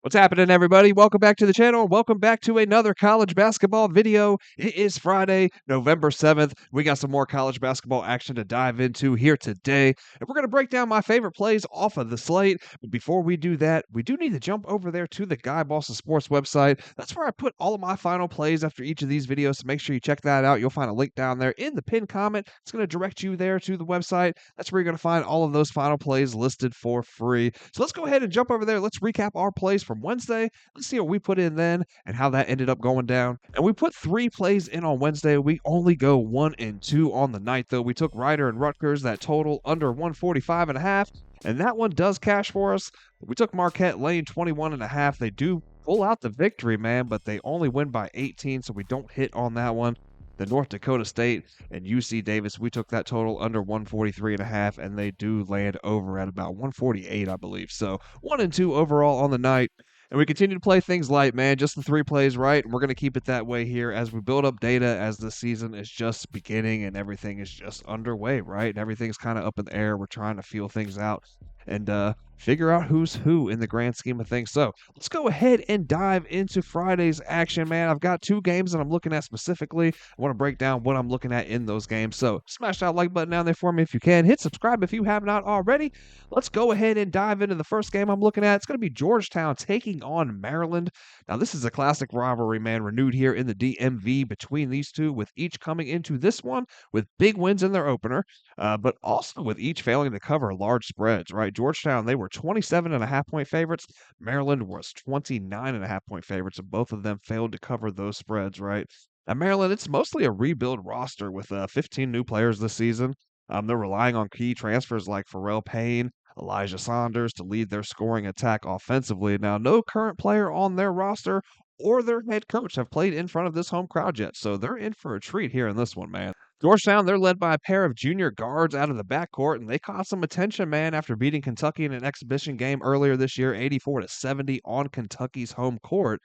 What's happening, everybody? Welcome back to the channel. Welcome back to another college basketball video. It is Friday, November 7th. We got some more college basketball action to dive into here today. And we're going to break down my favorite plays off of the slate. But before we do that, we do need to jump over there to the Guy Boston Sports website. That's where I put all of my final plays after each of these videos. So make sure you check that out. You'll find a link down there in the pinned comment. It's going to direct you there to the website. That's where you're going to find all of those final plays listed for free. So let's go ahead and jump over there. Let's recap our plays from Wednesday. Let's see what we put in then and how that ended up going down. And we put 3 plays in on Wednesday. We only go 1 and 2 on the night, though. We took Ryder and Rutgers, that total under 145.5, and that one does cash for us. We took Marquette lane 21.5. They do pull out the victory, man, but they only win by 18, so we don't hit on that one. The North Dakota State and UC Davis, we took that total under 143.5, and they do land over at about 148, I believe. So 1 and 2 overall on the night. And we continue to play things light, man. Just the 3 plays, right? And we're going to keep it that way here as we build up data as the season is just beginning and everything is just underway, right? And everything's kind of up in the air. We're trying to feel things out and figure out who's who in the grand scheme of things. So let's go ahead and dive into Friday's action, man. I've got 2 games that I'm looking at specifically. I want to break down what I'm looking at in those games. So smash that like button down there for me if you can. Hit subscribe if you have not already. Let's go ahead and dive into the first game I'm looking at. It's going to be Georgetown taking on Maryland. Now, this is a classic rivalry, man, renewed here in the DMV between these two, with each coming into this one with big wins in their opener, but also with each failing to cover large spreads, right? Georgetown, they were 27.5-point favorites. Maryland was 29.5-point favorites, and both of them failed to cover those spreads, right? Now, Maryland, it's mostly a rebuild roster with 15 new players this season. They're relying on key transfers like Pharrell Payne, Elijah Saunders to lead their scoring attack offensively. Now, no current player on their roster or their head coach have played in front of this home crowd yet, so they're in for a treat here in this one, man. Georgetown, they're led by a pair of junior guards out of the backcourt, and they caught some attention, man, after beating Kentucky in an exhibition game earlier this year, 84-70 on Kentucky's home court.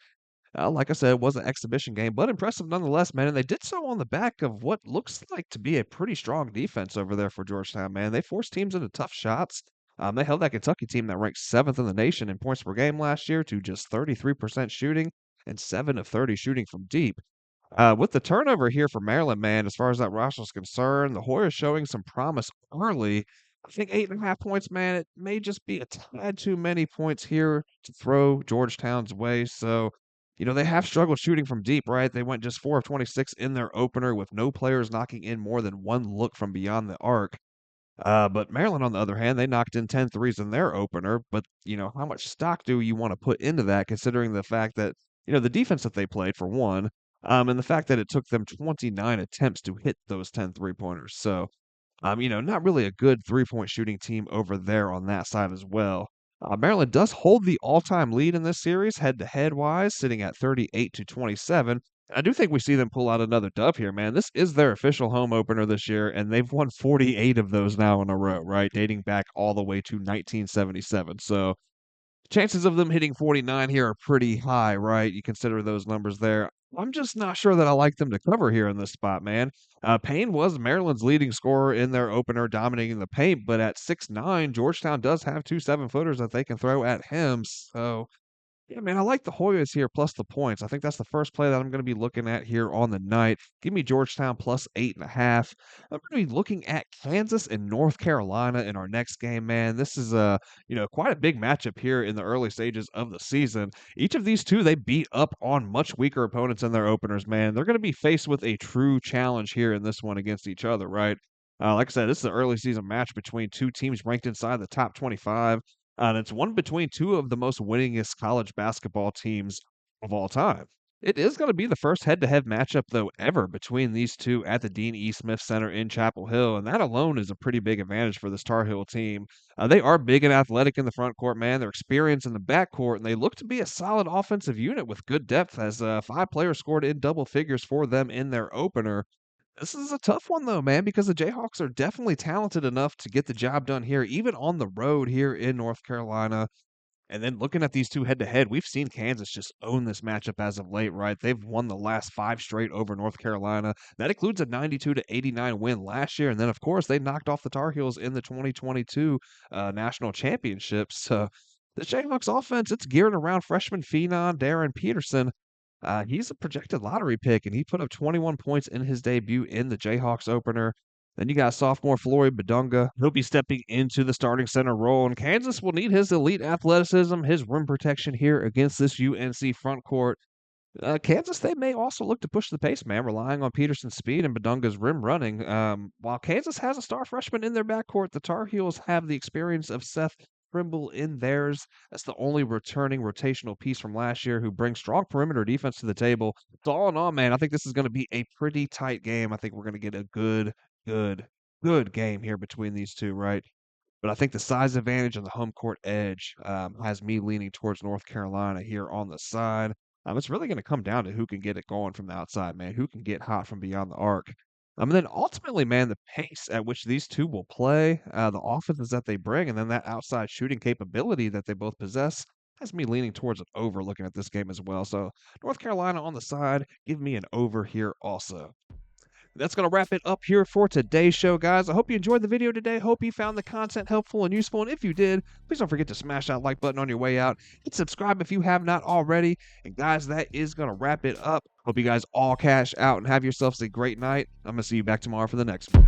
Like I said, it was an exhibition game, but impressive nonetheless, man. And they did so on the back of what looks like to be a pretty strong defense over there for Georgetown, man. They forced teams into tough shots. They held that Kentucky team that ranked 7th in the nation in points per game last year to just 33% shooting and 7 of 30 shooting from deep. With the turnover here for Maryland, man, as far as that roster is concerned, the Hoyas showing some promise early. I think 8.5 points, man, it may just be a tad too many points here to throw Georgetown's way. So, they have struggled shooting from deep, right? They went just 4 of 26 in their opener with no players knocking in more than one look from beyond the arc. But Maryland, on the other hand, they knocked in 10 threes in their opener. But, how much stock do you want to put into that, considering the fact that, the defense that they played, for one, and the fact that it took them 29 attempts to hit those 10 three-pointers. So, not really a good three-point shooting team over there on that side as well. Maryland does hold the all-time lead in this series, head-to-head wise, sitting at 38-27. I do think we see them pull out another dub here, man. This is their official home opener this year, and they've won 48 of those now in a row, right? Dating back all the way to 1977. So chances of them hitting 49 here are pretty high, right? You consider those numbers there. I'm just not sure that I like them to cover here in this spot, man. Payne was Maryland's leading scorer in their opener, dominating the paint, but at 6'9", Georgetown does have 2 7-footers that they can throw at him. So yeah, man, I like the Hoyas here plus the points. I think that's the first play that I'm going to be looking at here on the night. Give me Georgetown plus 8.5. I'm going to be looking at Kansas and North Carolina in our next game, man. This is quite a big matchup here in the early stages of the season. Each of these two, they beat up on much weaker opponents in their openers, man. They're going to be faced with a true challenge here in this one against each other, right? Like I said, this is an early season match between 2 teams ranked inside the top 25. And it's one between 2 of the most winningest college basketball teams of all time. It is going to be the first head-to-head matchup, though, ever between these two at the Dean E. Smith Center in Chapel Hill, and that alone is a pretty big advantage for this Tar Heel team. They are big and athletic in the front court, man. They're experienced in the backcourt, and they look to be a solid offensive unit with good depth, as 5 players scored in double figures for them in their opener. This is a tough one though, man, because the Jayhawks are definitely talented enough to get the job done here, even on the road here in North Carolina. And then looking at these two head to head, we've seen Kansas just own this matchup as of late, right? They've won the last 5 straight over North Carolina. That includes a 92-89 win last year. And then, of course, they knocked off the Tar Heels in the 2022 national championship. So The Jayhawks offense, it's geared around freshman phenom Darren Peterson. He's a projected lottery pick, and he put up 21 points in his debut in the Jayhawks opener. Then you got sophomore Floyd Badunga. He'll be stepping into the starting center role, and Kansas will need his elite athleticism, his rim protection here against this UNC front court. Kansas, they may also look to push the pace, man, relying on Peterson's speed and Badunga's rim running. While Kansas has a star freshman in their backcourt, the Tar Heels have the experience of Seth Trimble in theirs. That's the only returning rotational piece from last year who brings strong perimeter defense to the table. So all in all, man, I think this is going to be a pretty tight game. I think we're going to get a good, good game here between these two, right? But I think the size advantage and the home court edge has me leaning towards North Carolina here on the side. It's really going to come down to who can get it going from the outside, man. Who can get hot from beyond the arc. And then ultimately, man, the pace at which these two will play, the offenses that they bring, and then that outside shooting capability that they both possess has me leaning towards an over looking at this game as well. So North Carolina on the side, give me an over here also. That's going to wrap it up here for today's show, guys. I hope you enjoyed the video today. Hope you found the content helpful and useful. And if you did, please don't forget to smash that like button on your way out. Hit subscribe if you have not already. And guys, that is going to wrap it up. Hope you guys all cash out and have yourselves a great night. I'm going to see you back tomorrow for the next one.